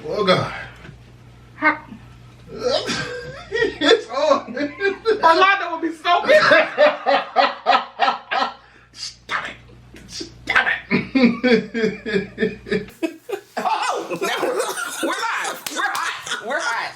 Oh God. It's on. Orlando would be so pissed. Stop it. Stop it. Oh, no. We're live. We're hot. We're hot.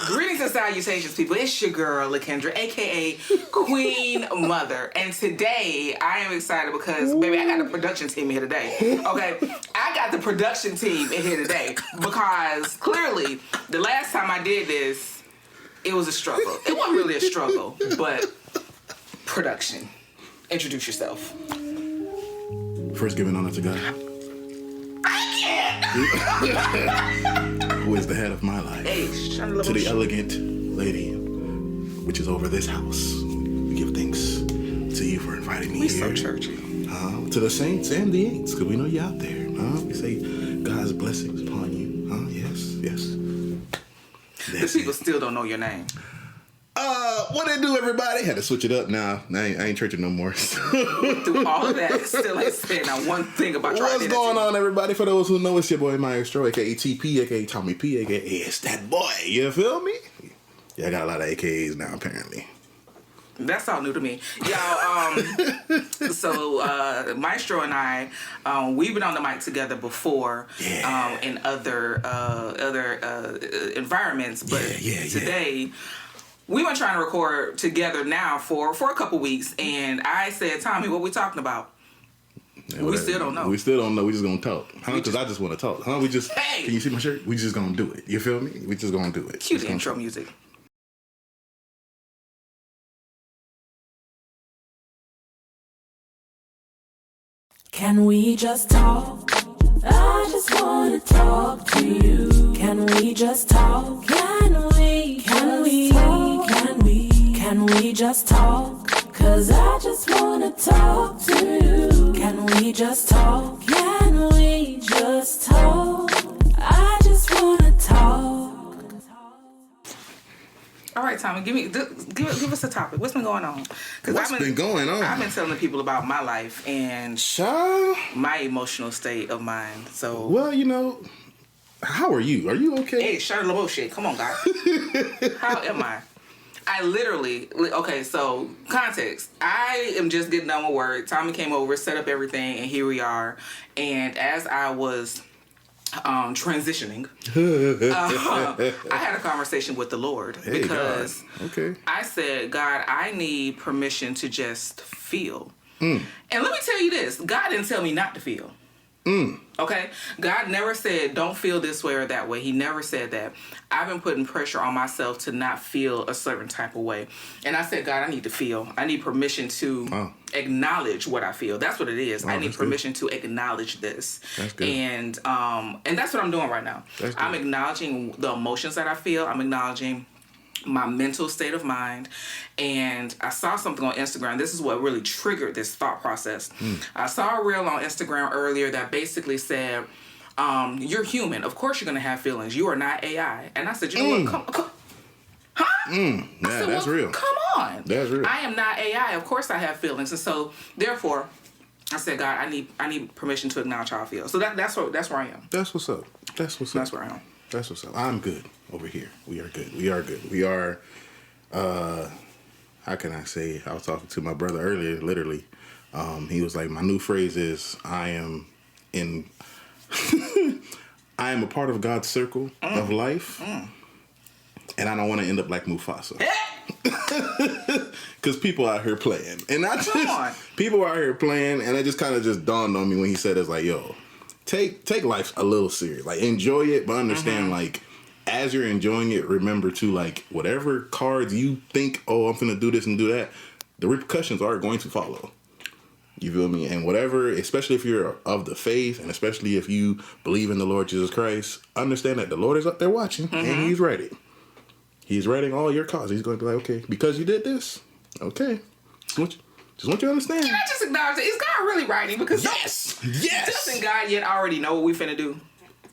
Greetings and salutations, people. It's your girl, LaKendra, a.k.a. Queen Mother. And today, I am excited because, baby, I got the production team here today. Okay? I got the production team in here today because, clearly, the last time I did this, it was a struggle. It wasn't really a struggle, but production. Introduce yourself. First, giving honor to God. Who is the head of my life. Hey, to the elegant lady, which is over this house. We give thanks to you for inviting me we here. So churchy. To the saints and the ain'ts, because we know you're out there. We say God's blessings upon you. Yes, yes. The people still don't know your name. What they do, everybody? Had to switch it up now. I ain't churching no more. Through all of that, still ain't saying not one thing about your What's identity. going on, everybody? For those who know, it's your boy Maestro, aka TP, aka Tommy P, aka it's that boy. You feel me? Yeah, I got a lot of AKAs now, apparently. That's all new to me. Y'all, so Maestro and I, we've been on the mic together before in other environments, but today we've been trying to record together now for a couple weeks, and I said, Tommy, what we talking about? Yeah, we still don't know. We still don't know. We just gonna talk, because I just want to talk, We just Hey! Can you see my shirt? We just gonna do it. You feel me? We just gonna do it. Cue the intro music. Can we just talk? I just wanna talk to you. Can we just talk? Can we just talk? 'Cause I just wanna talk to you. Can we just talk? Can we just talk? I just wanna talk. All right, Tommy, give us a topic. What's been going on? What's been going on? I've been telling the people about my life and my emotional state of mind. So, well, how are you? Are you okay? Hey, shut up, bullshit. Come on, guys. How am I? I literally, okay, so context. I am just getting done with work. Tommy came over, set up everything, and here we are. And as I was transitioning, I had a conversation with the Lord because I said, God, I need permission to just feel. And let me tell you this, God didn't tell me not to feel. Okay? God never said, don't feel this way or that way. He never said that. I've been putting pressure on myself to not feel a certain type of way. And I said, God, I need to feel. I need permission to acknowledge what I feel. That's what it is. I need permission to acknowledge this. That's good. And that's what I'm doing right now. I'm acknowledging the emotions that I feel. I'm acknowledging my mental state of mind. And I saw something on Instagram. This is what really triggered this thought process. I saw a reel on Instagram earlier that basically said, you're human. Of course you're going to have feelings. You are not AI. And I said, you know what? Come. Huh? Yeah, that's real. Come on. That's real. I am not AI. Of course I have feelings. And so, therefore, I said, God, I need permission to acknowledge how I feel. So that's where I am. That's what's up. That's where I am. That's what's up. I'm good over here. We are good. We are, how can I say? I was talking to my brother earlier, literally. He was like, my new phrase is, I am a part of God's circle of life. And I don't want to end up like Mufasa. Because people out here playing. And people out here playing, and it just kind of just dawned on me when he said it's like, yo, take life a little serious. Like, enjoy it, but understand, like, as you're enjoying it, remember to, like, whatever cards you think, oh, I'm finna do this and do that, the repercussions are going to follow. You feel me? And whatever, especially if you're of the faith, and especially if you believe in the Lord Jesus Christ, understand that the Lord is up there watching, and He's ready. He's writing all your cause. He's going to be like, okay, because you did this, okay. Just want you to understand. Can I just acknowledge that? Is God really writing? Because yes. Doesn't God yet already know what we finna do?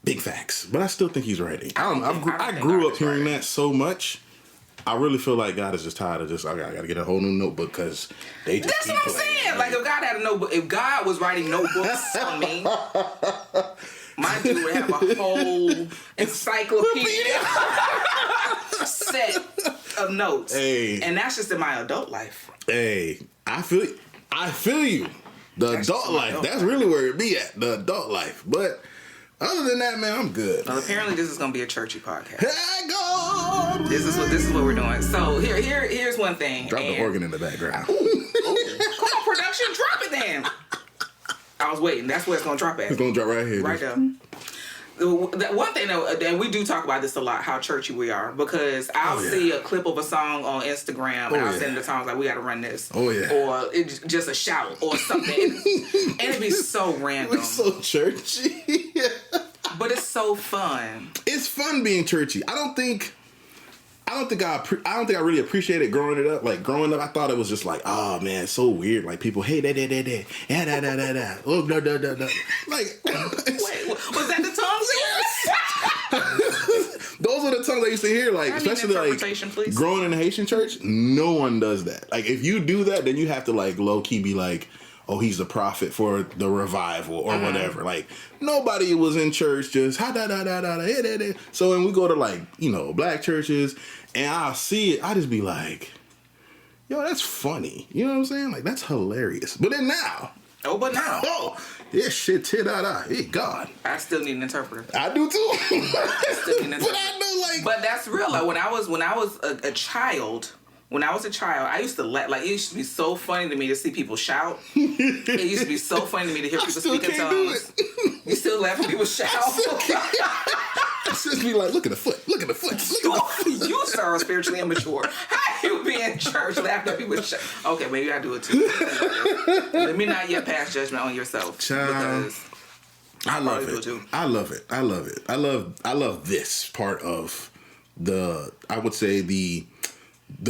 Big facts. But I still think He's writing. I grew up hearing that so much. I really feel like God is just tired of I gotta get a whole new notebook because they just That's what I'm saying. Like, if God had a notebook, if God was writing notebooks on me. My dude would have a whole encyclopedia set of notes. Hey. And that's just in my adult life. Hey, I feel you. The That's adult life. That's really where it be at. The adult life. But other than that, man, I'm good. Well, apparently this is gonna be a churchy podcast. Hey, God. This is what we're doing. So here's one thing. Drop the organ in the background. Come on, production, drop it then. I was waiting. That's where it's gonna drop at. It's gonna drop right here. Right there. The one thing though, and we do talk about this a lot, how churchy we are, because I'll see a clip of a song on Instagram and I'll send it to Tom like, we gotta run this. Oh yeah. Or it's just a shout or something. And it'd be so random. We're so churchy. But it's so fun. It's fun being churchy. I don't think I really appreciated growing it up. Like growing up, I thought it was just like, oh man, it's so weird. Like people, hey, da. Oh, no. Like, wait, was that the tongues? Those are the tongues I used to hear. Like, especially like please. Growing in the Haitian church, no one does that. Like, if you do that, then you have to like low key be like, oh, he's the prophet for the revival or whatever. Like, nobody was in church just da. So when we go to like, black churches and I'll see it, I just be like, yo, that's funny. You know what I'm saying? Like, that's hilarious. But then now. Yeah, shit, hey, God. I still need an interpreter. I do too. I still need an interpreter. But I know, like. But that's real. Like, when I was a child. When I was a child, I used to it used to be so funny to me to see people shout. It used to be so funny to me to hear people speak in tongues. You still laugh when people shout? It's just be like, look at the foot. You, sir, are spiritually immature. How you be in church laughing at people shout? Okay, maybe I do it too. Let me not yet pass judgment on yourself. Child, because I love it. I love it. I love this part of I would say the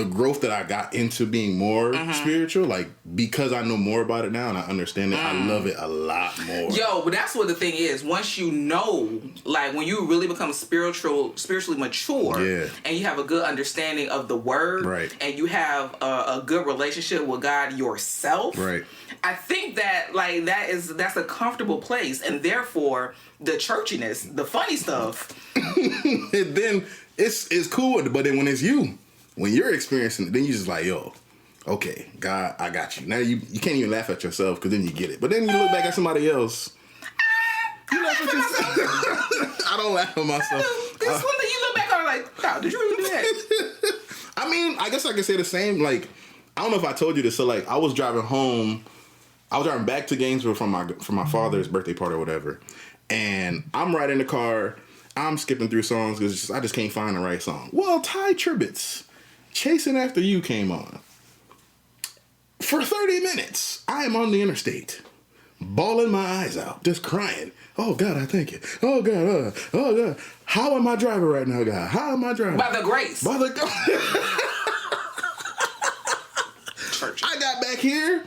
growth that I got into being more spiritual, like, because I know more about it now and I understand it, I love it a lot more. Yo, but that's what the thing is. Once you know, like, when you really become spiritually mature, and you have a good understanding of the word, right, and you have a good relationship with God yourself, right, I think that, like, that's a comfortable place, and therefore the churchiness, the funny stuff, then it's cool. But then when it's you, when you're experiencing it, then you just like, yo, okay, God, I got you. Now you can't even laugh at yourself because then you get it. But then you look back at somebody else. You laugh at yourself. I don't laugh at myself. This one that you look back on like, wow, did you really do that? I mean, I guess I could say the same. Like, I don't know if I told you this. So like, I was driving back to Gainesville from my father's birthday party or whatever. And I'm right in the car. I'm skipping through songs because I just can't find the right song. Well, Ty Tribbett's Chasing After You came on. For 30 minutes, I am on the interstate, bawling my eyes out, just crying. Oh, God, I thank you. Oh, God, oh, God. How am I driving right now, God? How am I driving? By the grace. By the Church. I got back here,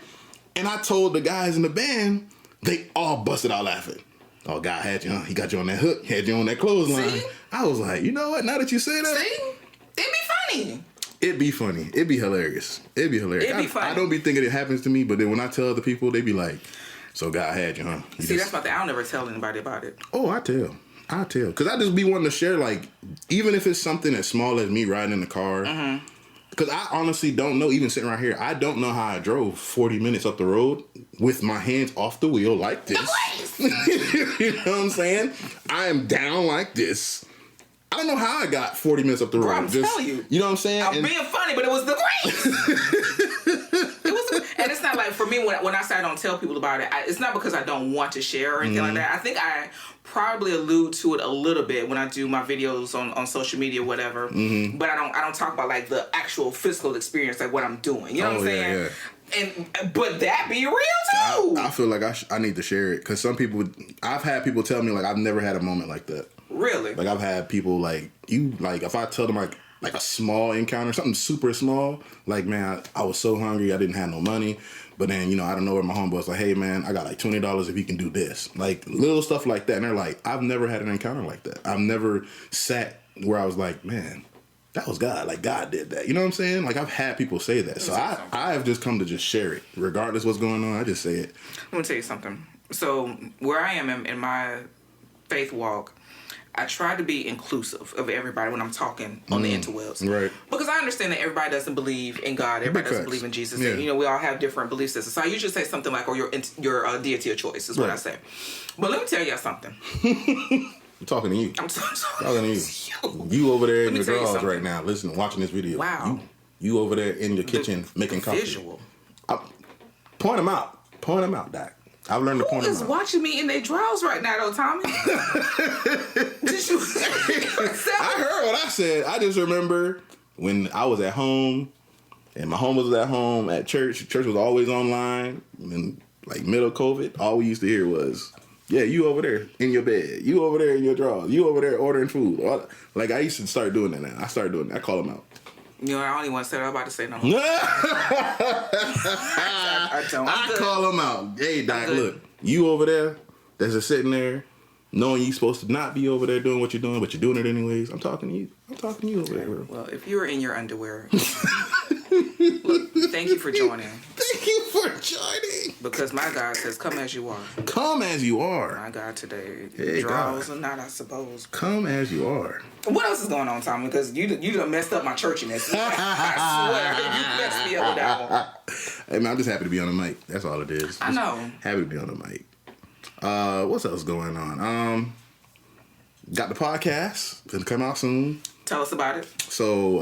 and I told the guys in the band, they all busted out laughing. Oh, God had you, huh? He got you on that hook, had you on that clothesline. See? I was like, you know what? Now that you say that. See? It'd be funny. It'd be funny. It'd be hilarious. It'd be funny. I don't be thinking it happens to me, but then when I tell other people, they be like, so God had you, huh? That's my thing. I'll never tell anybody about it. Oh, I tell. Because I just be wanting to share, like, even if it's something as small as me riding in the car. Because I honestly don't know, even sitting right here, I don't know how I drove 40 minutes up the road with my hands off the wheel like this. You know what I'm saying? I am down like this. I don't know how I got 40 minutes up the road. Bro, I'm telling you. You know what I'm saying? I'm being funny, but it was the grace. And it's not like, for me, when I say I don't tell people about it, it's not because I don't want to share or anything like that. I think I probably allude to it a little bit when I do my videos on social media or whatever. But I don't talk about, like, the actual physical experience, like what I'm doing. You know what I'm saying? Yeah. But that be real too. I feel like I need to share it because I've had people tell me, like, I've never had a moment like that. Really? Like, I've had people if I tell them like a small encounter, something super small, like, man, I was so hungry, I didn't have no money, but then, I don't know where my homeboy's like, hey man, I got like $20 if you can do this. Like, little stuff like that. And they're like, I've never had an encounter like that. I've never sat where I was like, man, that was God. Like, God did that. You know what I'm saying? Like, I've had people say that. So I have just come to just share it. Regardless what's going on, I just say it. Let me tell you something. So where I am in my faith walk, I try to be inclusive of everybody when I'm talking on the interwebs. Right. Because I understand that everybody doesn't believe in God. Everybody doesn't believe in Jesus. Yeah. And, we all have different belief systems. So I usually say something like, your deity of choice is what I say. But let me tell y'all something. I'm talking to you. I'm talking to you. You over there in your drawers right now, listening, watching this video. Wow. You over there in your kitchen making coffee. Visual. Point them out. Point them out, Doc. I've learned to point them out. Who is watching me in their drawers right now, though, Tommy? Did you? I heard what I said. I just remember when I was at home, and my home was at home at church. Church was always online. And like middle COVID, all we used to hear was, "Yeah, you over there in your bed. You over there in your drawers. You over there ordering food." Like I used to start doing that now. I started doing that. I call them out. I don't even want to say what I'm about to say no more. I don't. I call them out. Hey, Doc, look, you over there that's just sitting there knowing you're supposed to not be over there doing what you're doing, but you're doing it anyways. I'm talking to you. I'm talking to you over there, bro. Well, if you're in your underwear, look, thank you for joining. Thank you for joining. Because my God says, come as you are. Come as you are. My God today. Hey, draws God. or not, I suppose. Come as you are. What else is going on, Tommy? Because you done messed up my churchiness. I swear, you messed me up with that one. Hey, man, I'm just happy to be on the mic. That's all it is. I know. Happy to be on the mic. What's else going on? Got the podcast. Gonna come out soon. Tell us about it. So,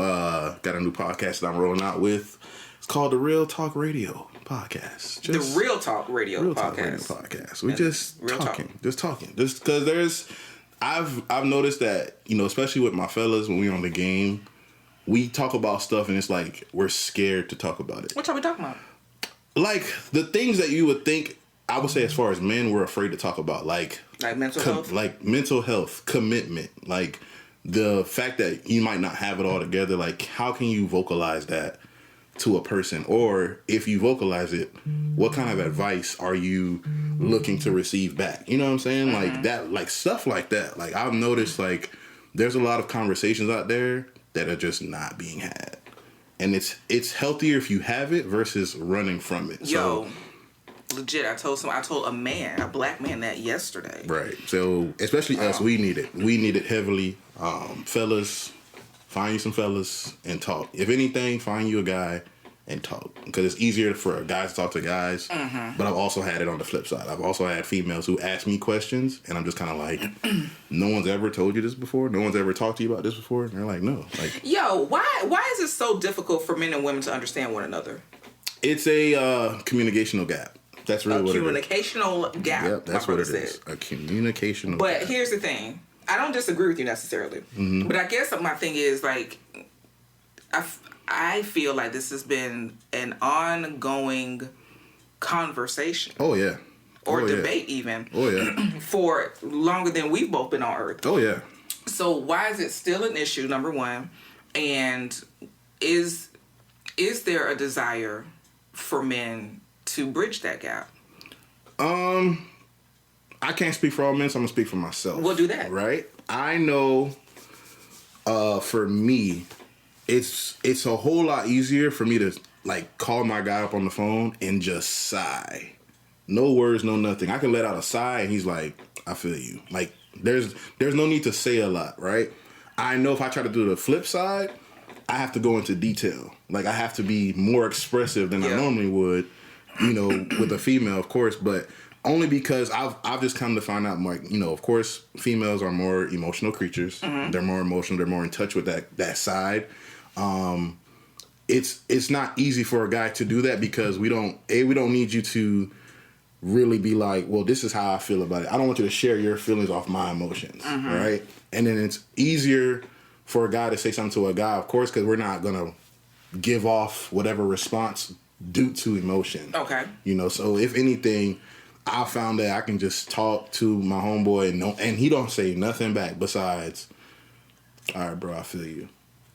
got a new podcast that I'm rolling out with. It's called the Real Talk Radio Podcast. The Real Talk Radio Real Podcast. Talk Radio Podcast. We just Real talking. talk. Just talking. Just because I've noticed that, especially with my fellas when we're on the game, we talk about stuff and it's like we're scared to talk about it. What are we talking about? Like the things that you would think, I would say as far as men, we're afraid to talk about. Like mental health? Like mental health, commitment, like the fact that you might not have it all together. Like how can you vocalize that to a person? Or if you vocalize it, what kind of advice are you looking to receive back? You know what I'm saying? Mm-hmm. Like that, like stuff like that. Like I've noticed like there's a lot of conversations out there that are just not being had. And it's healthier if you have it versus running from it. Yo, legit, I told a black man that yesterday. Right. So especially us, we need it. We need it heavily. Fellas, find you some fellas and talk. If anything, find you a guy and talk. Because it's easier for guys to talk to guys. Mm-hmm. But I've also had it on the flip side. I've also had females who ask me questions and I'm just kind of like, no one's ever told you this before? No one's ever talked to you about this before? And they're like, no. Like, yo, why is it so difficult for men and women to understand one another? It's a communicational gap. That's really what it is. A communicational gap. Yep, that's what it is. A communicational But gap. here's the thing. I don't disagree with you necessarily. Mm-hmm. But I guess my thing is like, I feel like this has been an ongoing conversation. Oh, yeah. Or debate even. Oh, yeah. For longer than we've both been on Earth. Oh, yeah. So why is it still an issue, number one? And is there a desire for men to bridge that gap? I can't speak for all men, so I'm going to speak for myself. We'll do that. Right? I know for me, it's a whole lot easier for me to like call my guy up on the phone and just sigh. No words, no nothing. I can let out a sigh and he's like, I feel you. Like there's no need to say a lot, right? I know if I try to do the flip side, I have to go into detail. Like I have to be more expressive than I normally would, with a female, of course, but only because I've just come to find out, like, of course, females are more emotional creatures. Mm-hmm. They're more emotional. They're more in touch with that side. It's not easy for a guy to do that because we don't need you to really be like, well, this is how I feel about it. I don't want you to share your feelings off my emotions, mm-hmm. right? And then it's easier for a guy to say something to a guy, of course, because we're not gonna give off whatever response due to emotion. Okay. So if anything, I found that I can just talk to my homeboy and he don't say nothing back besides, all right, bro, I feel you.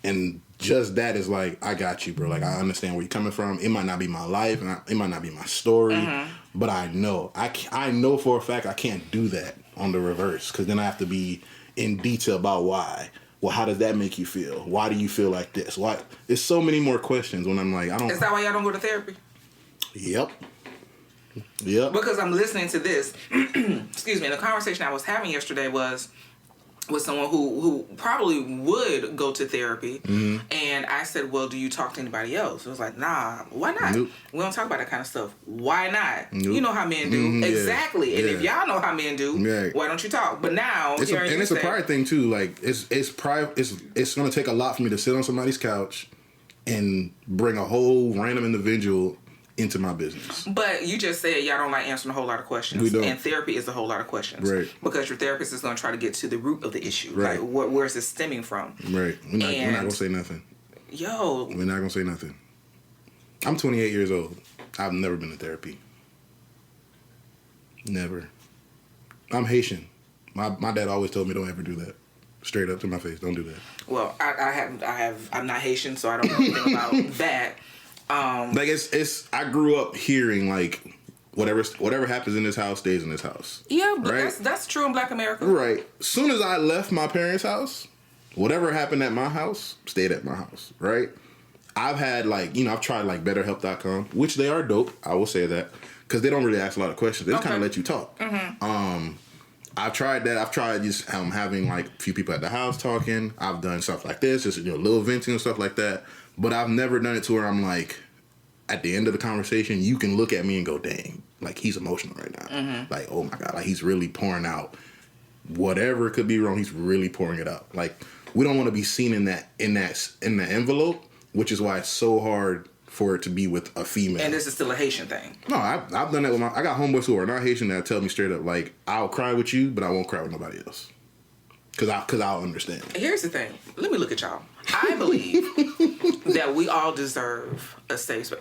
And just that is like, I got you, bro. Like, I understand where you're coming from. It might not be my life, and it might not be my story, mm-hmm. but I know. I know for a fact I can't do that on the reverse, because then I have to be in detail about why. Well, how does that make you feel? Why do you feel like this? Why? There's so many more questions when I'm like, I don't... Is that why y'all don't go to therapy? Yep. Yeah. Because I'm listening to this. Excuse me. And the conversation I was having yesterday was with someone who probably would go to therapy. Mm-hmm. And I said, well, do you talk to anybody else? It was like, nah, why not? Nope. We don't talk about that kind of stuff. Why not? Nope. You know how men do. Mm-hmm, exactly. Yeah. And if y'all know how men do, why don't you talk? But now, it's a pride thing too. Like it's pride. It's going to take a lot for me to sit on somebody's couch and bring a whole random individual into my business. But you just said y'all don't like answering a whole lot of questions. We don't. And therapy is a whole lot of questions. Right. Because your therapist is going to try to get to the root of the issue. Right. Like, where's it stemming from? Right. We're not going to say nothing. Yo. We're not going to say nothing. I'm 28 years old. I've never been to therapy. Never. I'm Haitian. My dad always told me don't ever do that. Straight up to my face. Don't do that. Well, I'm not Haitian, so I don't know anything about that. Like I grew up hearing like whatever happens in this house stays in this house. Yeah, but right? that's true in Black America. Right. Soon as I left my parents' house, whatever happened at my house stayed at my house. Right. I've had I've tried like BetterHelp.com, which they are dope. I will say that because they don't really ask a lot of questions. They just kind of let you talk. Mm-hmm. I've tried that. I've tried just having like a few people at the house talking. I've done stuff like this, just little venting and stuff like that. But I've never done it to where I'm like, at the end of the conversation, you can look at me and go, dang, like he's emotional right now. Mm-hmm. Like, oh my God, like he's really pouring out whatever could be wrong. He's really pouring it out. Like we don't want to be seen in that envelope, which is why it's so hard for it to be with a female. And this is still a Haitian thing. No, I've done that with I got homeboys who are not Haitian that tell me straight up, like, I'll cry with you, but I won't cry with nobody else. Cause I'll understand. Here's the thing. Let me look at y'all. I believe that we all deserve a safe space.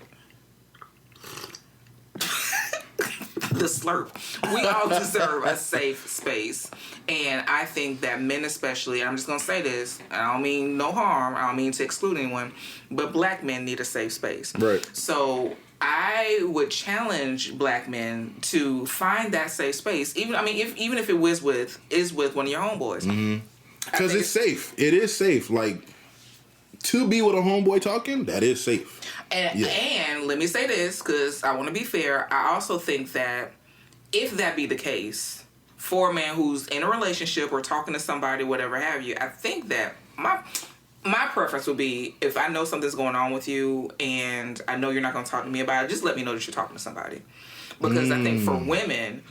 The slurp. We all deserve a safe space. And I think that men especially, and I'm just going to say this, and I don't mean no harm, I don't mean to exclude anyone, but Black men need a safe space. Right. So I would challenge Black men to find that safe space, even if it was with one of your homeboys. Because it's safe. It is safe. Like, to be with a homeboy talking, that is safe. And let me say this, because I want to be fair. I also think that if that be the case, for a man who's in a relationship or talking to somebody, whatever have you, I think that my preference would be, if I know something's going on with you and I know you're not going to talk to me about it, just let me know that you're talking to somebody. Because I think for women,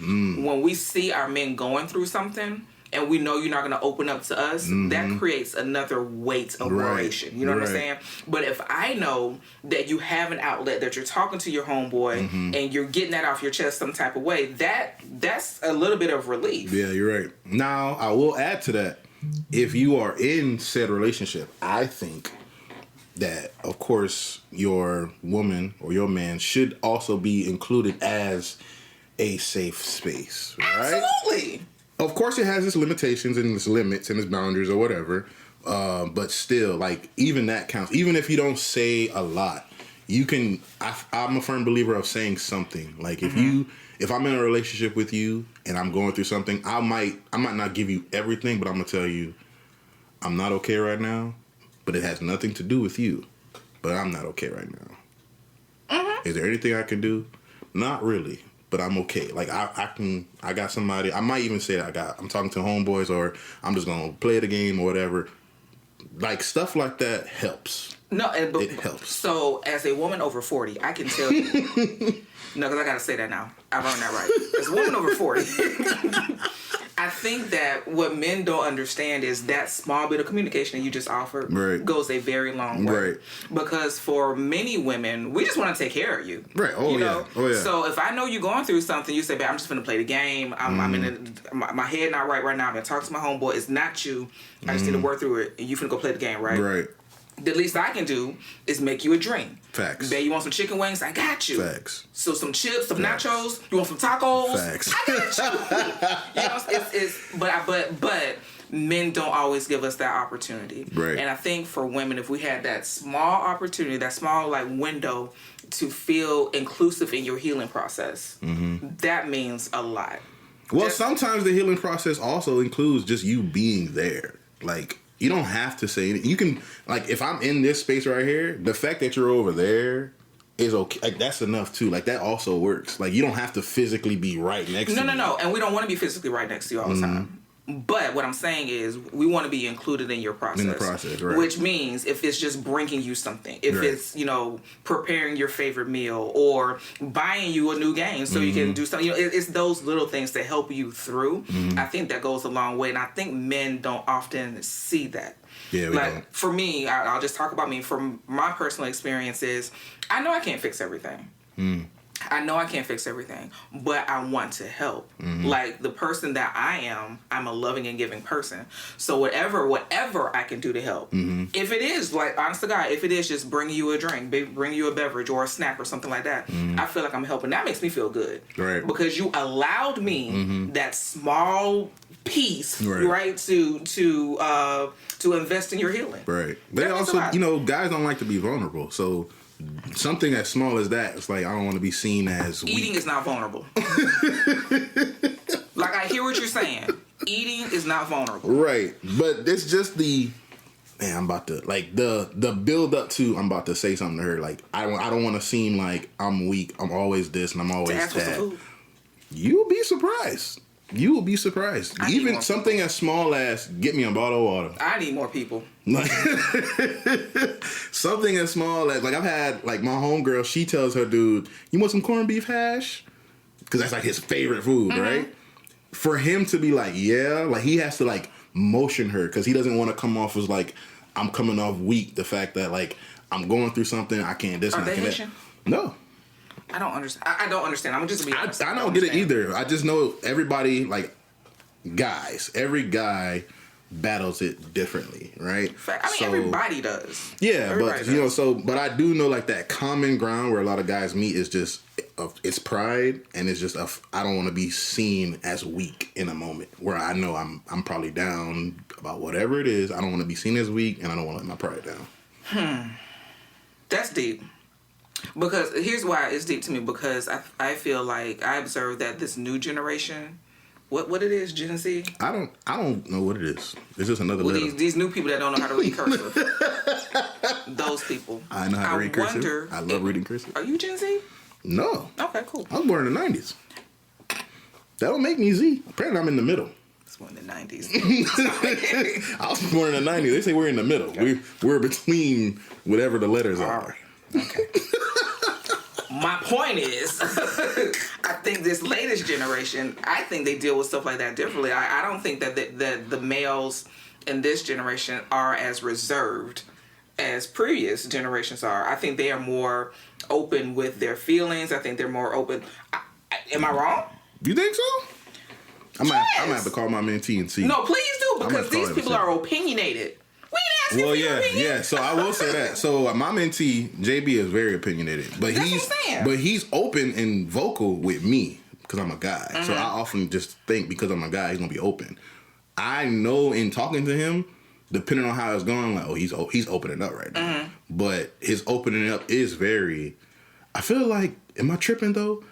when we see our men going through something and we know you're not going to open up to us, that creates another weight of worration. You know what I'm saying? But if I know that you have an outlet, that you're talking to your homeboy and you're getting that off your chest some type of way, that's a little bit of relief. Yeah, you're right. Now, I will add to that. If you are in said relationship, I think that, of course, your woman or your man should also be included as a safe space, right? Absolutely. Of course, it has its limitations and its limits and its boundaries or whatever, but still, like, even that counts. Even if you don't say a lot, you can. I'm a firm believer of saying something. Like, if I'm in a relationship with you and I'm going through something, I might not give you everything, but I'm gonna tell you, I'm not okay right now, but it has nothing to do with you. But I'm not okay right now. Is there anything I can do? Not really, but I'm okay. Like I got somebody. I might even say I'm talking to homeboys, or I'm just gonna play the game or whatever. Like stuff like that helps. No, it helps. So as a woman over 40, I can tell you. No, because I got to say that now. I've earned that right. As a woman over 40, I think that what men don't understand is that small bit of communication that you just offered goes a very long way. Right. Because for many women, we just want to take care of you. Right. Oh, yeah. Oh, yeah. So if I know you're going through something, you say, babe, I'm just going to play the game. I'm in my head not right now. I'm going to talk to my homeboy. It's not you. I just need to work through it. And you finna go play the game, right? Right. The least I can do is make you a drink. Facts. Babe, you want some chicken wings? I got you. Facts. So some chips, some nachos. You want some tacos? Facts. I got you. But men don't always give us that opportunity. Right. And I think for women, if we had that small opportunity, that small window to feel inclusive in your healing process, that means a lot. Well, sometimes the healing process also includes just you being there. Like, you don't have to say anything. You can, like, if I'm in this space right here, the fact that you're over there is okay. Like, that's enough too. Like, that also works. Like, you don't have to physically be right next to me. No. And we don't want to be physically right next to you all the time. But what I'm saying is we want to be included in your process. In the process, right. Which means if it's just bringing you something, if it's, preparing your favorite meal or buying you a new game so you can do something, it's those little things that help you through. I think that goes a long way. And I think men don't often see that. Yeah, we don't. For me, I'll just talk about me. From my personal experiences, I know I can't fix everything. I know I can't fix everything, but I want to help. Like, the person that I am, I'm a loving and giving person. So whatever I can do to help. If it is, like, honest to God, if it is just bring you a drink, bring you a beverage or a snack or something like that, I feel like I'm helping. That makes me feel good. Right. Because you allowed me that small piece, right, to invest in your healing. Right. They also, guys don't like to be vulnerable. So something as small as that, it's like, I don't want to be seen as weak. Eating is not vulnerable. Like, I hear what you're saying. Eating is not vulnerable. Right. But it's just I'm about to, like, the build up to, I'm about to say something to her. Like, I don't want to seem like I'm weak. I'm always this and I'm always that. You'll be surprised. You will be surprised. Even something as small as get me a bottle of water. I need more people. Like, something as small as, like, I've had, like, my homegirl, she tells her dude, you want some corned beef hash? Because that's, like, his favorite food, right? For him to be like, yeah, like, he has to, like, motion her because he doesn't want to come off as, like, I'm coming off weak. The fact that, like, I'm going through something, I can't this and I can't. No. I don't understand. I don't understand. I'm just be honest. I don't get it either. I just know everybody, like, every guy battles it differently, right? Everybody does. Yeah, but I do know, like, that common ground where a lot of guys meet is just it's pride, and it's just I don't want to be seen as weak in a moment where I know I'm probably down about whatever it is. I don't want to be seen as weak, and I don't want to let my pride down. That's deep. Because here's why it's deep to me, because I feel like I observe that this new generation, what it is, Gen Z? I don't know what it is. It's just another letter. These new people that don't know how to read cursive. Those people. I know how to read cursive. I love reading cursive. Are you Gen Z? No. Okay, cool. I was born in the 90s. That don't make me Z. Apparently I'm in the middle. It's born in the 90s. I was born in the 90s. They say we're in the middle. Okay. We're between whatever the letters are. Okay. My point is, I think this latest generation, I think they deal with stuff like that differently. I don't think that the males in this generation are as reserved as previous generations are. I think they are more open with their feelings. I think they're more open. Am I wrong? You think so? I'm gonna have to call my mentee and see. No, please do, because these people are opinionated. Yeah. So I will say that. So my mentee, JB, is very opinionated, but he's open and vocal with me because I'm a guy. So I often just think because I'm a guy, he's gonna be open. I know in talking to him, depending on how it's going, like, he's opening up right now. But his opening up is very. I feel like, am I tripping though?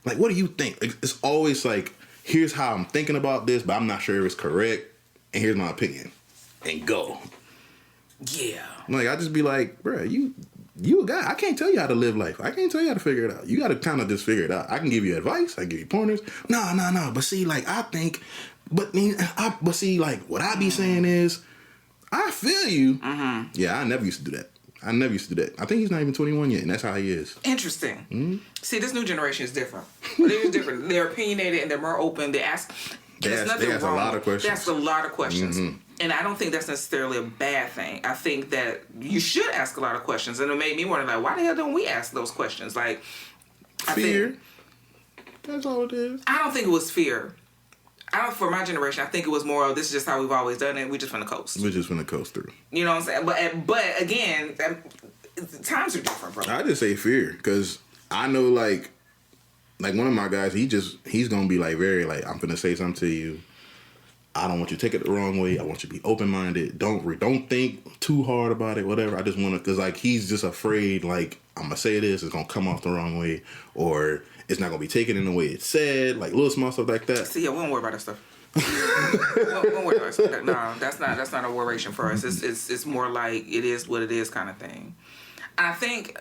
Like, what do you think? It's always like, here's how I'm thinking about this, but I'm not sure if it's correct, and here's my opinion, and go. Yeah. Like, I just be like, bro, you a guy. I can't tell you how to live life. I can't tell you how to figure it out. You got to kind of just figure it out. I can give you advice. I can give you pointers. No. But see, like, I think, but see, like, what I be saying is, I feel you. Yeah, I never used to do that. I think he's not even 21 yet, and that's how he is. Interesting. See, this new generation is different. They're different. They're opinionated and they're more open. They ask a lot of questions. They ask a lot of questions. And I don't think that's necessarily a bad thing. I think that you should ask a lot of questions. And it made me wonder, like, why the hell don't we ask those questions? Like, fear. That's all it is. I don't think it was fear. For my generation, I think it was more of, this is just how we've always done it. We just finna coast. We're just finna coast through. You know what I'm saying? But again, times are different, bro. I just say fear, because I know, like one of my guys, he's gonna be like, very like, I'm gonna say something to you. I don't want you to take it the wrong way. I want you to be open-minded. Don't think too hard about it, whatever. I just want to, because, like, he's just afraid, like, I'm going to say this, it's going to come off the wrong way, or it's not going to be taken in the way it's said, like, little small stuff like that. See, yeah, we don't worry about that stuff. we don't worry about that. No, that's not a worration for us. It's more like, it is what it is kind of thing. I think,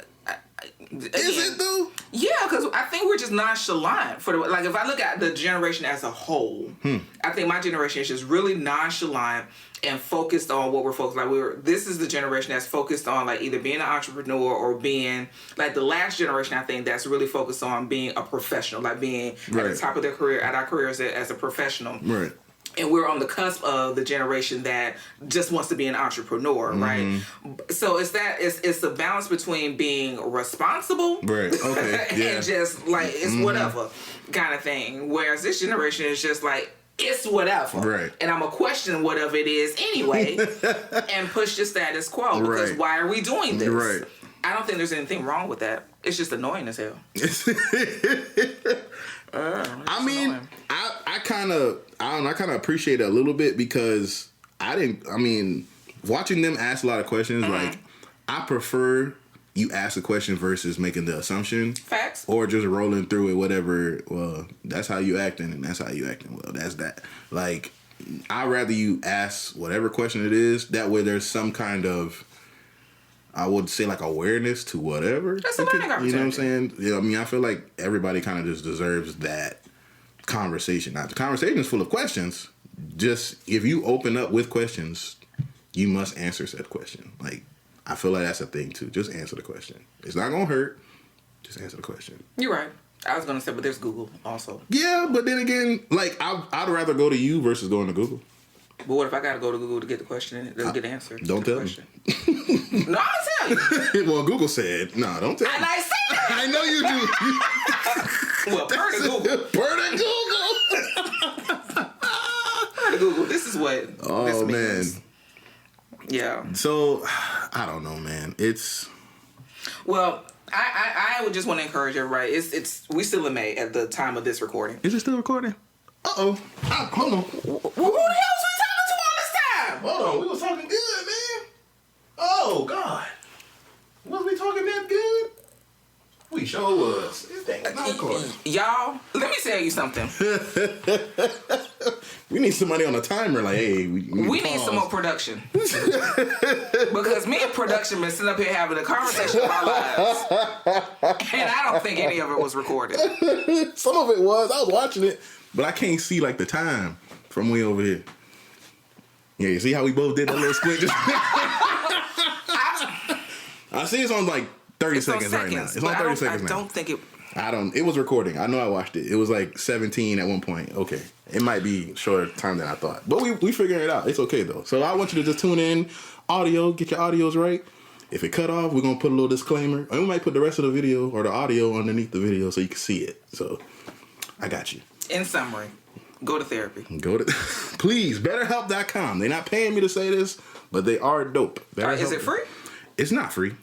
Is it though? Yeah, because I think we're just nonchalant for the like. If I look at the generation as a whole, I think my generation is just really nonchalant and focused on what we're focused. Like this is the generation that's focused on like either being an entrepreneur or being like the last generation. I think that's really focused on being a professional, like being at the top of their career, at our careers as a professional. Right. And we're on the cusp of the generation that just wants to be an entrepreneur, right? So it's the balance between being responsible, right? Okay, yeah. and just like it's whatever kind of thing. Whereas this generation is just like it's whatever, right? And I'm gonna question whatever it is anyway, and push the status quo because why are we doing this? Right. I don't think there's anything wrong with that. It's just annoying as hell. I mean, I kind of appreciate it a little bit because watching them ask a lot of questions, like I prefer you ask a question versus making the assumption. Facts. Or just rolling through it, whatever. Well, that's how you acting, and that's how you acting. Well, that's that. Like, I'd rather you ask whatever question it is. That way there's some kind of, I would say, like, awareness to whatever. That's a learning opportunity. You know what I'm saying? Yeah, I mean, I feel like everybody kind of just deserves that conversation. Now, the conversation is full of questions. Just, if you open up with questions, you must answer said question. Like, I feel like that's a thing, too. Just answer the question. It's not going to hurt. Just answer the question. You're right. I was going to say, but there's Google also. Yeah, but then again, like, I'd rather go to you versus going to Google. But what if I got to go to Google to get the question, to get the answer? Don't tell me. No, I'll tell you. Well, Google said, no, don't tell me. And I said that. I know you do. Well, per to Google. Per to Google. This is what this means. Man. Yeah. So, I don't know, man. It's... Well, I would just want to encourage everybody. We still in May at the time of this recording. Is it still recording? Uh-oh. Hold on. Who the hell was we talking to all this time? Hold on. We was talking good, man. Oh, God. Was we talking that good? We sure was. This thing is not recording. Y'all, let me tell you something. We need somebody on a timer. Like, hey, we need some more production. Because me and production been sitting up here having a conversation of our lives. And I don't think any of it was recorded. Some of it was. I was watching it. But I can't see, like, the time from way over here. Yeah, you see how we both did that little squint? I see it's on, like, 30 seconds right now. It's on 30 seconds now. I don't think it... It was recording. I know I watched it. It was, like, 17 at one point. Okay. It might be shorter time than I thought. But we figuring it out. It's okay, though. So I want you to just tune in. Audio. Get your audios right. If it cut off, we're going to put a little disclaimer. And we might put the rest of the video or the audio underneath the video so you can see it. So, I got you. In summary, go to therapy. Please, BetterHelp.com. They're not paying me to say this, but they are dope. Is it free? It's not free.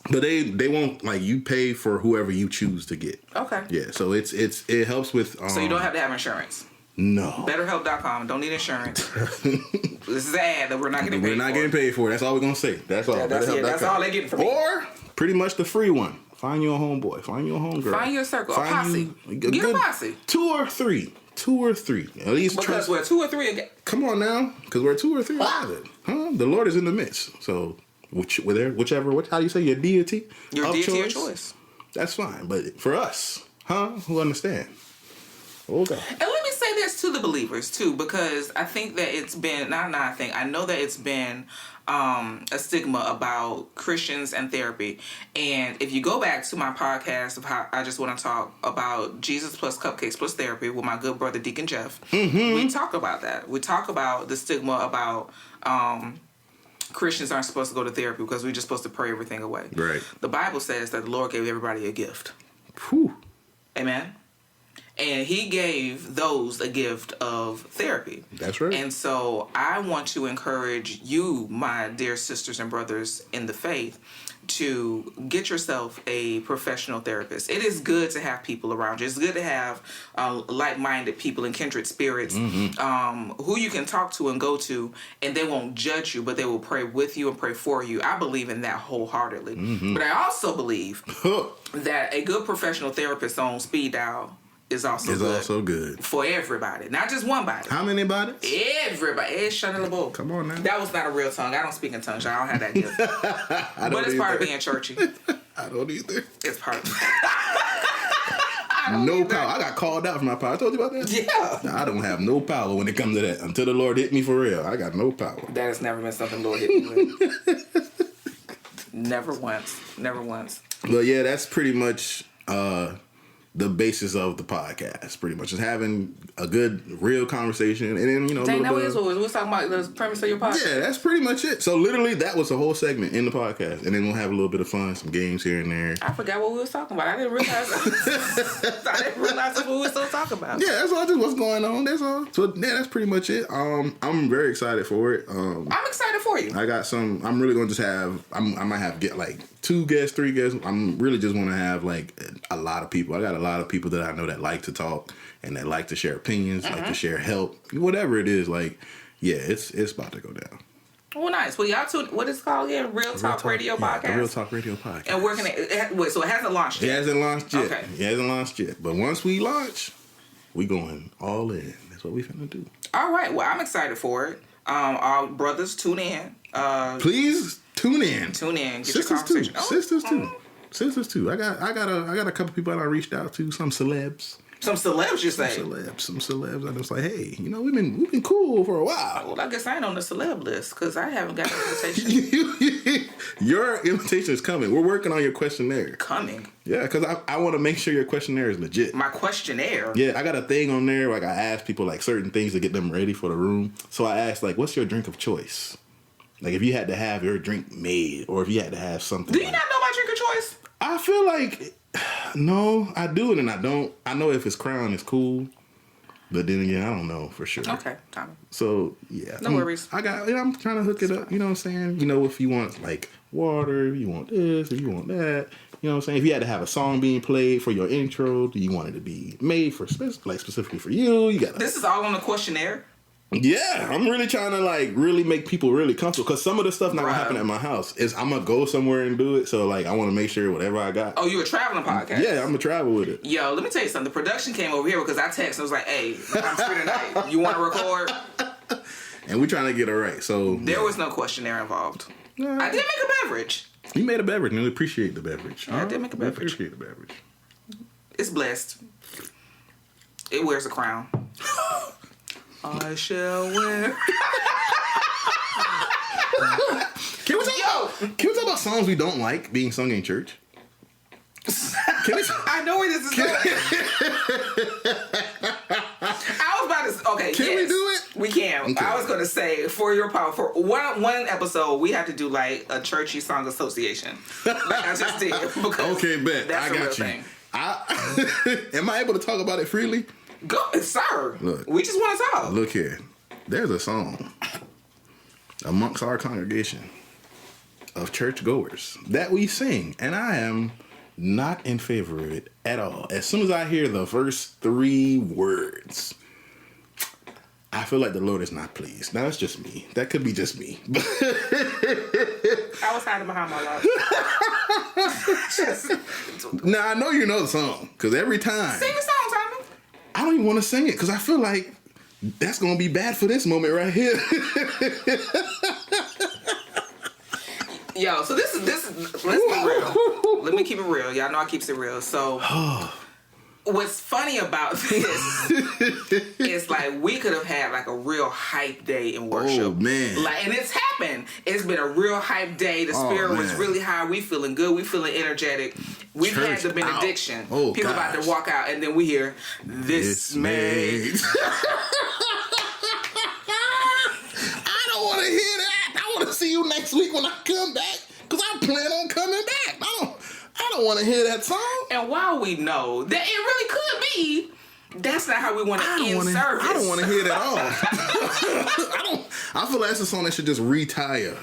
But they won't, like, you pay for whoever you choose to get. Okay. Yeah, so it helps with... so you don't have to have insurance? No. BetterHelp.com. Don't need insurance. This is an ad that we're not getting paid for. We're not getting paid for. That's all we're going to say. That's all. Yeah, that's all they're getting from me. Or, pretty much the free one. Find you a homeboy. Find you a homegirl. Find your circle. A posse. Get a posse. 2 or 3. 2 or 3. At least because we're 2 or 3. Come on now. Because we're 2 or 3. Huh? The Lord is in the midst. So... whichever, how do you say, your deity? Your deity of choice. That's fine. But for us, who understand? Okay. And let me say this to the believers, too, because I think that it's been, I know that it's been a stigma about Christians and therapy. And if you go back to my podcast of how I just want to talk about Jesus plus cupcakes plus therapy with my good brother Deacon Jeff, we talk about that. We talk about the stigma about... Christians aren't supposed to go to therapy because we're just supposed to pray everything away. Right. The Bible says that the Lord gave everybody a gift. Whew. Amen. And he gave those a gift of therapy. That's right. And so I want to encourage you, my dear sisters and brothers in the faith, to get yourself a professional therapist. It is good to have people around you. It's good to have like-minded people and kindred spirits who you can talk to and go to, and they won't judge you, but they will pray with you and pray for you. I believe in that wholeheartedly. But I also believe that a good professional therapist on speed dial is also good for everybody, not just one body. How many bodies? Everybody. Come on now. That was not a real tongue. I don't speak in tongues. I don't have that gift. But it's part of being churchy. I don't either. It's part. No power. I got called out for my power. I told you about that? Yeah. I don't have no power when it comes to that. Until the Lord hit me for real, I got no power. That has never been something the Lord hit me with. Never once. Never once. But yeah, that's pretty much the basis of the podcast. Pretty much just having a good, real conversation, and then Dang, that was what we was talking about. The premise of your podcast. Yeah, that's pretty much it. So literally, that was the whole segment in the podcast, and then we'll have a little bit of fun, some games here and there. I forgot what we was talking about. I didn't realize. That's what we were still talking about. Yeah, that's all. Just what's going on. That's all. So yeah, that's pretty much it. I'm very excited for it. I'm excited for you. I got some. I'm really going to just have. I might have get like 2 guests, 3 guests. I'm really just want to have like a lot of people. I got a lot of people that I know that like to talk and that like to share opinions, like to share help, whatever it is. Like, yeah, it's about to go down. Well, nice. Well, y'all tune. What is it called again? Real Talk Radio Podcast. The Real Talk Radio Podcast. And where can it? Wait, so it hasn't launched yet. It hasn't launched yet. Okay. It hasn't launched yet. But once we launch, we going all in. That's what we finna do. All right. Well, I'm excited for it. Our brothers, tune in. Please tune in. Tune in. Get Sisters your conversation. too. Sisters too. Sisters too. I got a couple people that I reached out to. Some celebs. Some celebs, you say? Some celebs. I was like, hey, we've been cool for a while. Well, I guess I ain't on the celeb list because I haven't got an invitation. Your invitation is coming. We're working on your questionnaire. Coming? Yeah, because I want to make sure your questionnaire is legit. My questionnaire? Yeah, I got a thing on there. Like, I ask people like certain things to get them ready for the room. So I asked, like, what's your drink of choice? Like, if you had to have your drink made, or if you had to have something. Do you not know my drink of choice? I feel like, no, I do it and I don't. I know if it's Crown, it's cool. But then again, I don't know for sure. Okay, Tommy. So, yeah. No worries. I'm trying to hook it up. You know what I'm saying? If you want, like, water, if you want this, if you want that. You know what I'm saying? If you had to have a song being played for your intro, do you want it to be made for, specifically for you? You got. This is all on the questionnaire? Yeah, I'm really trying to like really make people really comfortable because some of the stuff not gonna happen at my house. Is I'm gonna go somewhere and do it. So like I want to make sure whatever I got. Oh, you a traveling podcast? Yeah, I'm gonna travel with it. Yo, let me tell you something. The production came over here because I texted and was like, "Hey, I'm free tonight. You want to record?" And we're trying to get it right. So there was no questionnaire involved. I did make a beverage. You made a beverage, and I appreciate the beverage. Yeah, I did make a beverage. I appreciate the beverage. It's blessed. It wears a crown. I shall wear. Can we talk about songs we don't like being sung in church? I know where this is going. I was about to. Okay, can we do it? We can. Okay. I was going to say for your power for one episode we have to do like a churchy song association. Like I just did. Okay, bet. That's I got you. Thing. Am I able to talk about it freely? Go, sir. Look, we just want to talk. Look here. There's a song amongst our congregation of churchgoers that we sing, and I am not in favor of it at all. As soon as I hear the first 3 words, I feel like the Lord is not pleased. Now, that's just me. That could be just me. I was hiding behind my love. Now, I know you know the song, because every time... Sing the song, Tommy. I don't even want to sing it, because I feel like that's going to be bad for this moment right here. Yo, so this is let's be real. Let me keep it real. Y'all know I keeps it real. So what's funny about this is like we could have had like a real hype day in worship. Oh man. Like, and it's happened. It's been a real hype day. The spirit was really high. We feeling good. We feeling energetic. We've had the benediction. Oh, people about to walk out, and then we hear this made. I don't want to hear that. I want to see you next week when I come back, because I plan on coming back. I don't want to hear that song. And while we know that it really could be, that's not how we want to end service. I don't want to hear that all. I feel like that's a song that should just retire.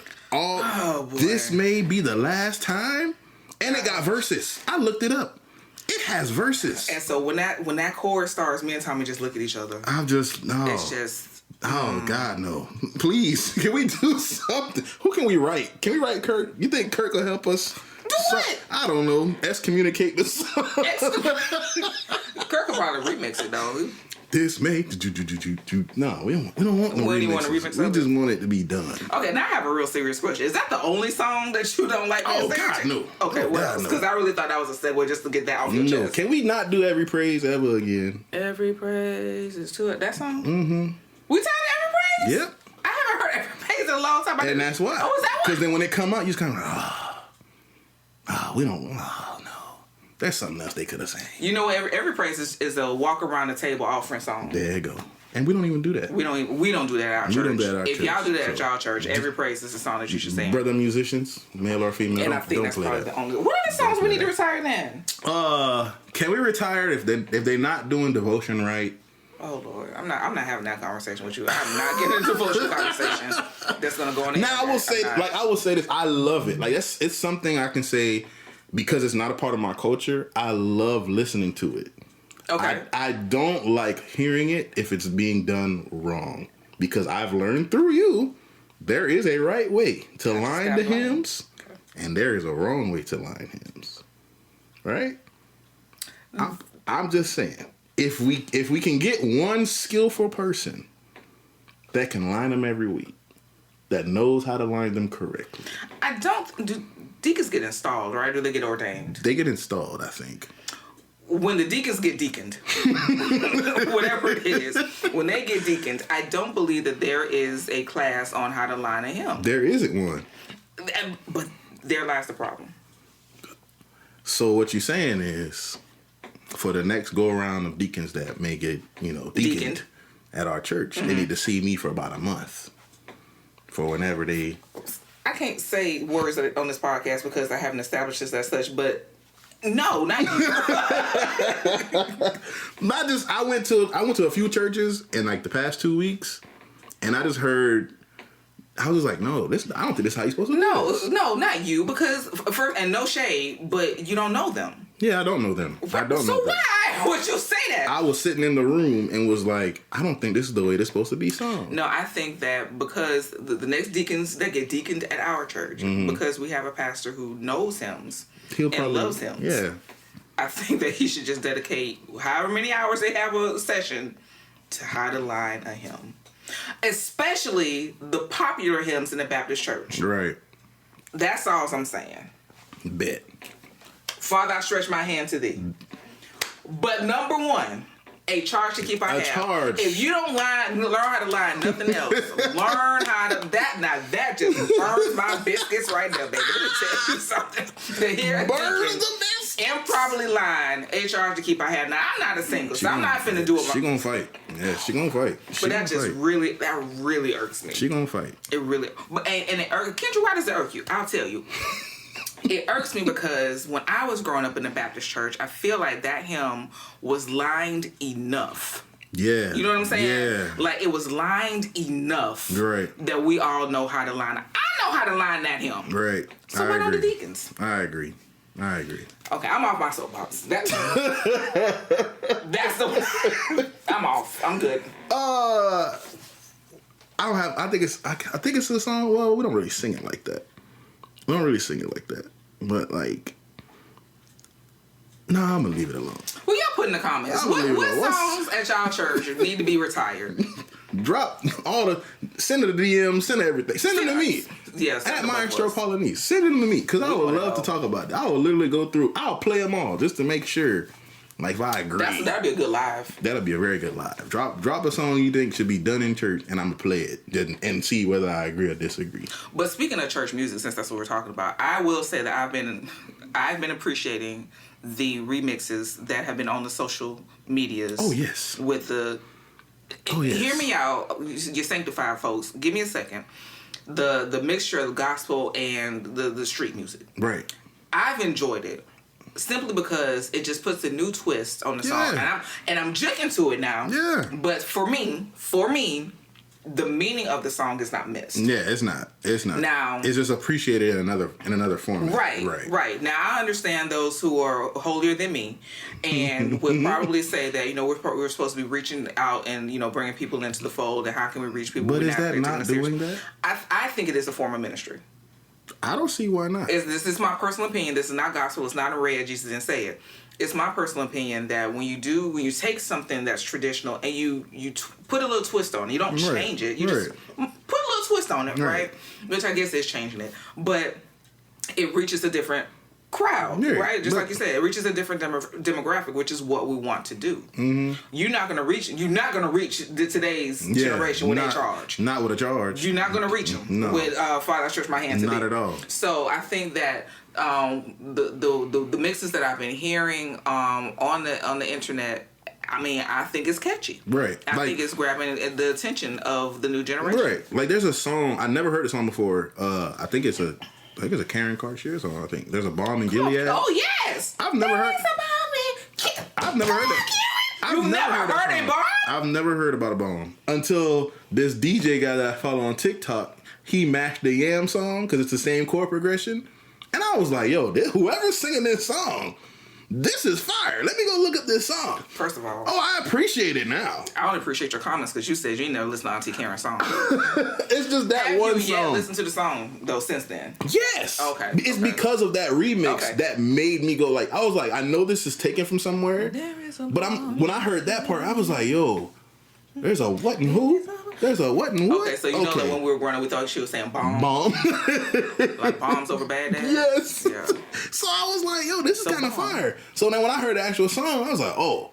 This may be the last time, and it got verses. I looked it up. It has verses. And so when that chorus starts, me and Tommy just look at each other. It's just. Oh, God, no. Please, can we do something? Who can we write? Can we write Kirk? You think Kirk will help us? Do what? I don't know. Excommunicate the song. Kirk will probably remix it, though. this may. No, we don't want no remixes. Want to remix we just want it to be done. Okay, now I have a real serious question. Is that the only song that you don't like? Oh, God, no. Okay, well, because I really thought that was a segue just to get that off your chest. Can we not do Every Praise Ever again? Every praise is to it. That song? Mm-hmm. We tired of Every Praise? Yep. I haven't heard Every Praise in a long time. And that's why. Oh, is that why? Because then when it come out, you just kind of we don't, no. There's something else they could have sang. You know, every praise is a walk around the table offering song. There you go. And we don't even do that. We don't do that at our church. We don't do that at our if church. y'all do that at y'all church, every praise is a song that you should sing. Brother musicians, male or female, and I think that's probably that. the only. What are the songs we need to retire then? Can we retire if they're not doing devotion right? Oh Lord, I'm not having that conversation with you. I'm not getting into devotion conversation. That's gonna go on. Now I will say this. I love it. Like it's something I can say because it's not a part of my culture. I love listening to it. Okay. I don't like hearing it if it's being done wrong because I've learned through you there is a right way to line the hymns, and there is a wrong way to line hymns. Right? I'm just saying. If we can get one skillful person that can line them every week, that knows how to line them correctly. Do deacons get installed, right? Or do they get ordained? They get installed, I think. When the deacons get deaconed, whatever it is, when they get deaconed, I don't believe that there is a class on how to line a hymn. There isn't one. But there lies the problem. So what you're saying is, for the next go around of deacons that may get, deaconed at our church, they need to see me for about a month. For whenever they... I can't say words on this podcast because I haven't established this as such, but no, not you. I went to a few churches in like the past 2 weeks, and I just heard... I was like, no, I don't think this is how you're supposed to do this. No, not you, because first, and no shade, but you don't know them. Yeah, I don't know them. I don't know them. So why would you say that? I was sitting in the room and was like, I don't think this is the way they're supposed to be sung. No, I think that because the next deacons that get deaconed at our church, because we have a pastor who knows hymns and loves hymns. Yeah. I think that he should just dedicate however many hours they have a session to how to line a hymn. Especially the popular hymns in the Baptist church. Right. That's all I'm saying. Bet. Father, I stretch my hand to thee. But number one, a charge to keep our hand. Charge. If you don't learn how to line nothing else, learn how to that just burns my biscuits right there, baby. Let me tell you something. Burns the biscuits. Improperly line a charge to keep our hand. Now I'm not a single, so I'm not finna do it. She gonna fight. Yeah, she gonna fight. But that really irks me. She gonna fight. It really, and it irks. Kendra, why does it irk you? I'll tell you. It irks me because when I was growing up in the Baptist church, I feel like that hymn was lined enough. Yeah. You know what I'm saying? Yeah. Like it was lined enough. Right. That we all know how to line it. I know how to line that hymn. Right. So why don't the deacons? I agree. Okay, I'm off my soapbox. That's the one. I'm off. I'm good. I think it's a song. Well, we don't really sing it like that. But like, nah, I'm gonna leave it alone. Well, y'all put in the comments. What songs at y'all church need to be retired? Send it to DM, send everything. Send it to me. Yes. At Maestro Polynese. Send it to me. Because I would love to talk about it. I will literally go through, I'll play them all just to make sure. Like if I agree. That'd be a good live. That'll be a very good live. Drop a song you think should be done in church and I'm gonna play it and see whether I agree or disagree. But speaking of church music, since that's what we're talking about, I will say that I've been appreciating the remixes that have been on the social medias. Oh yes. With the hear me out, you sanctified folks. Give me a second. The mixture of the gospel and the street music. Right. I've enjoyed it. Simply because it just puts a new twist on the song. And I'm juking to it now. Yeah. But for me, the meaning of the song is not missed. Yeah, it's not. Now it's just appreciated in another format. Right. Now I understand those who are holier than me, and would probably say that we're supposed to be reaching out and bringing people into the fold. And how can we reach people? But is that not doing that? I think it is a form of ministry. I don't see why not. This is my personal opinion. This is not gospel. It's not a red. Jesus didn't say it. It's my personal opinion that when you take something that's traditional and you put a little twist on it, you don't change it. You just put a little twist on it, right? Which I guess is changing it, but it reaches a different crowd, right? Just like you said, it reaches a different demographic, which is what we want to do. Mm-hmm. You're not gonna reach today's generation with a charge. Not with a charge. You're not gonna reach them with Father I Stretch My Hand to Thee. Not at all. So I think that the mixes that I've been hearing on the internet, I mean, I think it's catchy. Right. I think it's grabbing the attention of the new generation. Right. Like there's a song I never heard the song before. I think it's a Karen Cartier song. I think there's a Bomb in Gilead. Oh yes. I've never heard that. I've never heard a bomb? I've never heard about a bomb until this DJ guy that I follow on TikTok. He mashed the Yam song because it's the same chord progression, and I was like, "Yo, whoever's singing this song, this is fire. Let me go look up this song." First of all, I appreciate it now. I don't appreciate your comments because you said you never listened to Auntie Karen's song. It's just that one song. Have you listened to the song though since then? Yes. Okay. It's because of that remix that made me go like, I was like, I know this is taken from somewhere, but when I heard that part, I was like, yo, there's a what and who? There's a what and what? Okay, so you know that when we were growing up, we thought she was saying bomb. Bomb. Like bombs over bad dads? Yes. Yeah. So I was like, yo, this is kind of fire. So then when I heard the actual song, I was like, oh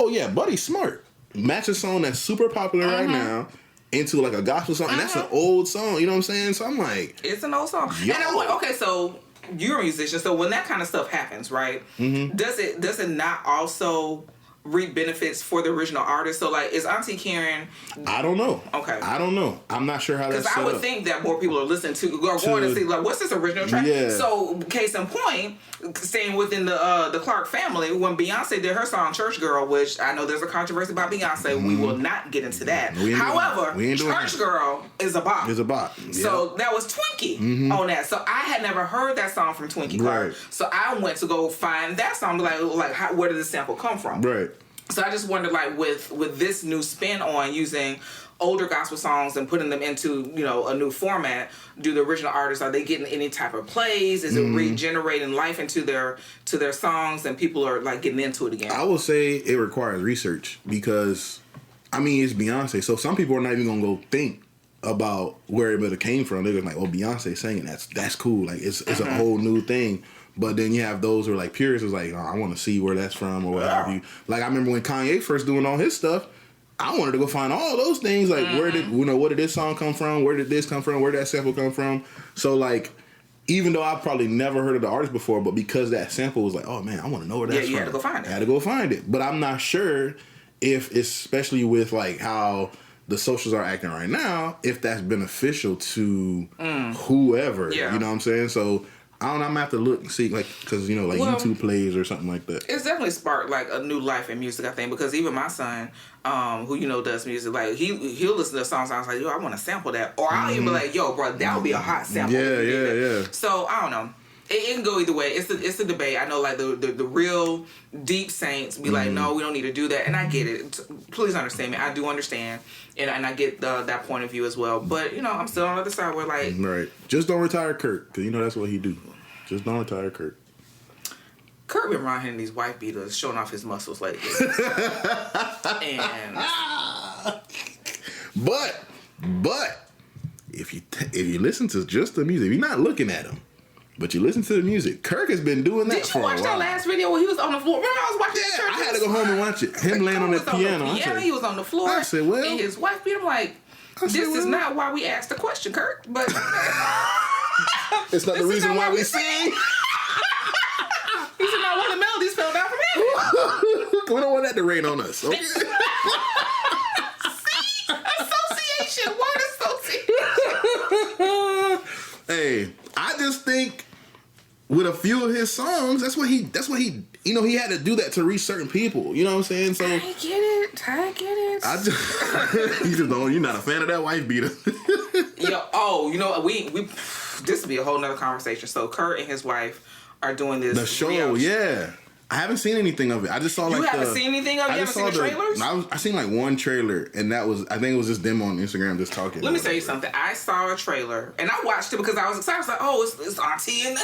yeah, Buddy's smart. Match a song that's super popular right now into like a gospel song, and that's an old song, you know what I'm saying? So I'm like, it's an old song. Yo. And I'm like, okay, so you're a musician, so when that kind of stuff happens, right? Mm-hmm. Does it not also reap benefits for the original artist? So like, is Auntie Karen? I don't know. Okay, I don't know. I'm not sure how that's set up. Because I would think that more people are listening to going to see like, what's this original track? Yeah. So case in point, staying within the Clark family, when Beyonce did her song Church Girl, which I know there's a controversy about Beyonce, we will not get into that. However, Church Girl is a bop. It's a bop. Yep. So that was Twinkie on that. So I had never heard that song from Twinkie Clark. Right. So I went to go find that song, where did this sample come from? Right. So I just wondered, like, with this new spin on using older gospel songs and putting them into, a new format, do the original artists, are they getting any type of plays? Is it regenerating life into their songs and people are like getting into it again? I will say it requires research because, I mean, it's Beyonce. So some people are not even going to go think about where it came from. They're like, oh, Beyonce singing, that's cool. Like, it's a whole new thing. But then you have those who are like purists, who's like, oh, I want to see where that's from or what have you. Like, I remember when Kanye first doing all his stuff, I wanted to go find all those things. Like, where did this song come from? Where did this come from? Where did that sample come from? So, like, even though I've probably never heard of the artist before, but because that sample was like, oh, man, I want to know where that's from. Yeah, you had to go find it. I had to go find it. But I'm not sure if, especially with, like, how the socials are acting right now, if that's beneficial to whoever. Yeah. You know what I'm saying? So I don't know. I'm gonna have to look and see, like, because YouTube plays or something like that. It's definitely sparked like a new life in music, I think, because even my son, who does music, like he'll listen to songs. I was like, yo, I want to sample that, or I'll even be like, yo, bro, that would be a hot sample. Yeah. So I don't know. It can go either way. It's a debate. I know, like the real deep saints be like, no, we don't need to do that, and I get it. Please understand me. I do understand, and I get that point of view as well. But I'm still on the other side where like, right, just don't retire Kurt, because that's what he do. Just don't retire Kurt. Kurt been around here in these wife beaters, showing off his muscles lately, and but if you listen to just the music, if you're not looking at him, but you listen to the music, Kirk has been doing that for a while. Did you watch that last video where he was on the floor? Remember I was watching that church? I had to go home and watch it. Him laying on that piano. He was on the floor. I said, well. And his wife beat him like, this is not why we asked the question, Kirk. But it's not the reason why we sing. He said, no, one of the melodies fell down from heaven. We don't want that to rain on us. Okay? See? Association. Word association. Hey, I just think with a few of his songs, that's what he he had to do that to reach certain people. You know what I'm saying? So I get it. I just you're not a fan of that wife beater. We this would be a whole nother conversation. So Kurt and his wife are doing this. The show, yeah. I haven't seen anything of it. I just saw like you haven't seen anything of it? You haven't seen the trailers? I seen like one trailer, and I think it was just them on Instagram just talking. Let me tell you something. I saw a trailer, and I watched it because I was excited. I was like, oh, it's Auntie and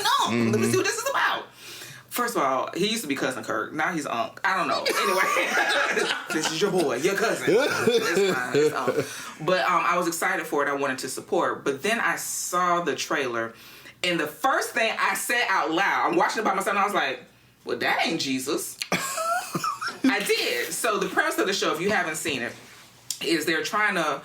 let me see what this is about. First of all, he used to be Cousin Kirk. Now he's Unc. I don't know. Anyway, this is your boy, your cousin. It's fine. It's But I was excited for it. I wanted to support. But then I saw the trailer, and the first thing I said out loud, I'm watching it by myself, and I was like, well, that ain't Jesus. I did. So the premise of the show, if you haven't seen it, is they're trying to...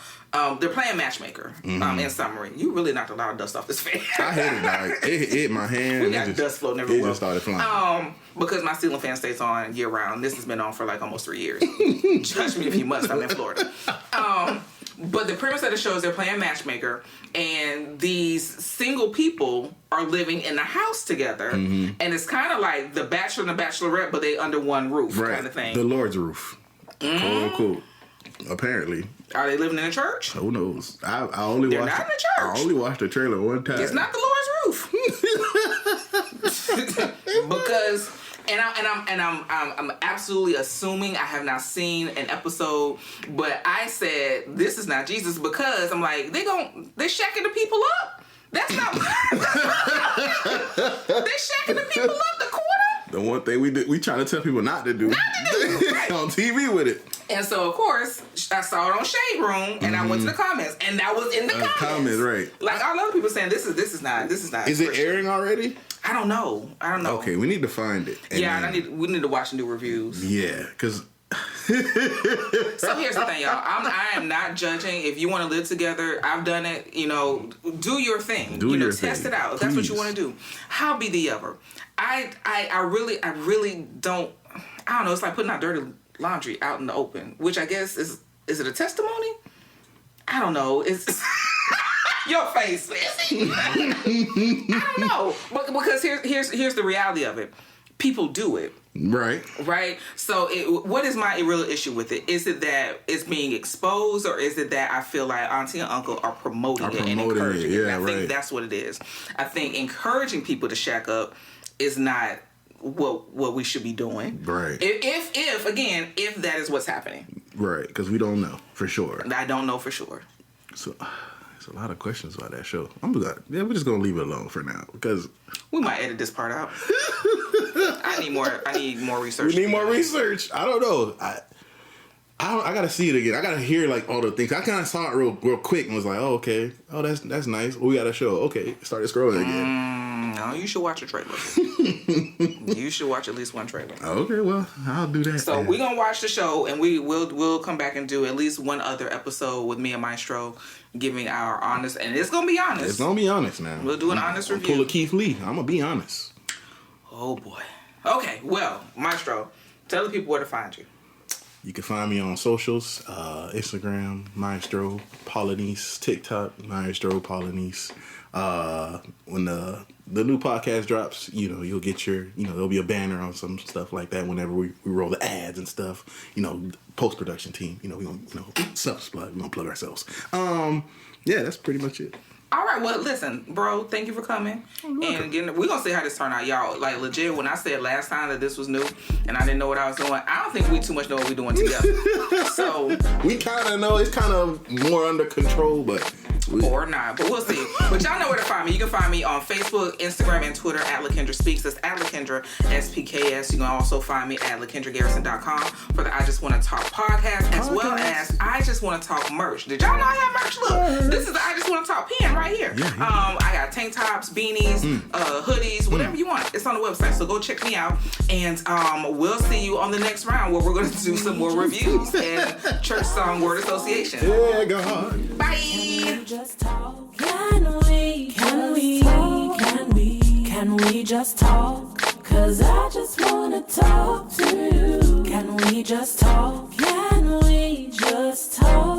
they're playing matchmaker. In summary, you really knocked a lot of dust off this fan. I hit it. Like, it hit my hand. We got dust floating everywhere. It just started flying. Because my Steelers fan stays on year round. This has been on for like almost 3 years. Judge me if you must. I'm in Florida. But the premise of the show is they're playing matchmaker, and these single people are living in a house together, and it's kind of like the Bachelor and the Bachelorette, but they under one roof, kind of thing. The Lord's roof. Cool. Apparently. Are they living in a church? Who knows? They're not in a church. I only watched the trailer one time. It's not the Lord's roof. Because I'm absolutely assuming I have not seen an episode, but I said this is not Jesus because I'm like they're shacking the people up. That's not. They're shacking the people up. The quarter. The one thing we try to tell people not to do. Right. On TV with it. And so, of course, I saw it on Shade Room, and I went to the comments, and that was in the comments. Right? Like all other people saying, this is not. Is it airing already? I don't know. Okay, we need to find it. We need to watch and do reviews. Yeah, because. So here's the thing, y'all. I am not judging. If you want to live together, I've done it. Do your thing. Test it out. If that's what you want to do. How be the ever? I really don't. I don't know. It's like putting out dirty laundry out in the open, which I guess is it a testimony? I don't know. It's your face. I don't know. Because here's the reality of it. People do it. Right. So what is my real issue with it? Is it that it's being exposed, or is it that I feel like Auntie and Uncle are promoting it and encouraging it? I think that's what it is. I think encouraging people to shack up is not what we should be doing. Right. If that is what's happening. Right. Because we don't know for sure. I don't know for sure. So there's a lot of questions about that show. We're just gonna leave it alone for now because we might edit this part out. I need more research. We need more research. I don't know. I gotta see it again. I gotta hear like all the things. I kind of saw it real quick and was like, oh okay, oh that's nice. We got a show. Okay, started scrolling again. No, you should watch a trailer. You should watch at least one trailer. Okay, well I'll do that. So we're gonna watch the show, and we'll come back and do at least one other episode with me and Maestro, giving our honest, and it's gonna be honest. It's gonna be honest now. We'll do an honest review. Pull a Keith Lee. I'm gonna be honest. Oh boy. Okay, well, Maestro, tell the people where to find you. You can find me on socials, Instagram, Maestro Polynese, TikTok, Maestro Polynese. When the new podcast drops, you'll get there'll be a banner on some stuff like that whenever we roll the ads and stuff. Post-production team, we gonna, self-plug, we gonna plug ourselves. Yeah, that's pretty much it. All right, well, listen, bro, thank you for coming. And again, we're going to see how this turned out, y'all. Like, legit, when I said last time that this was new and I didn't know what I was doing, I don't think we too much know what we're doing together. So we kind of know. It's kind of more under control, but... Or not, but we'll see. But y'all know where to find me. You can find me on Facebook, Instagram, and Twitter at LaKendra Speaks. That's at LaKendra SPKS. You can also find me at LaKendraGarrison.com for the I Just Want to Talk podcast, as well as I Just Want to Talk merch. Did y'all know I have merch? Look, this is the I Just Want to Talk pen right here. Yeah. I got tank tops, beanies, hoodies, whatever you want. It's on the website, so go check me out. And we'll see you on the next round where we're going to do some more reviews and church song word association. Yeah, God. Bye. Just talk. Can we just talk? 'Cause I just wanna talk to you. Can we just talk? Can we just talk?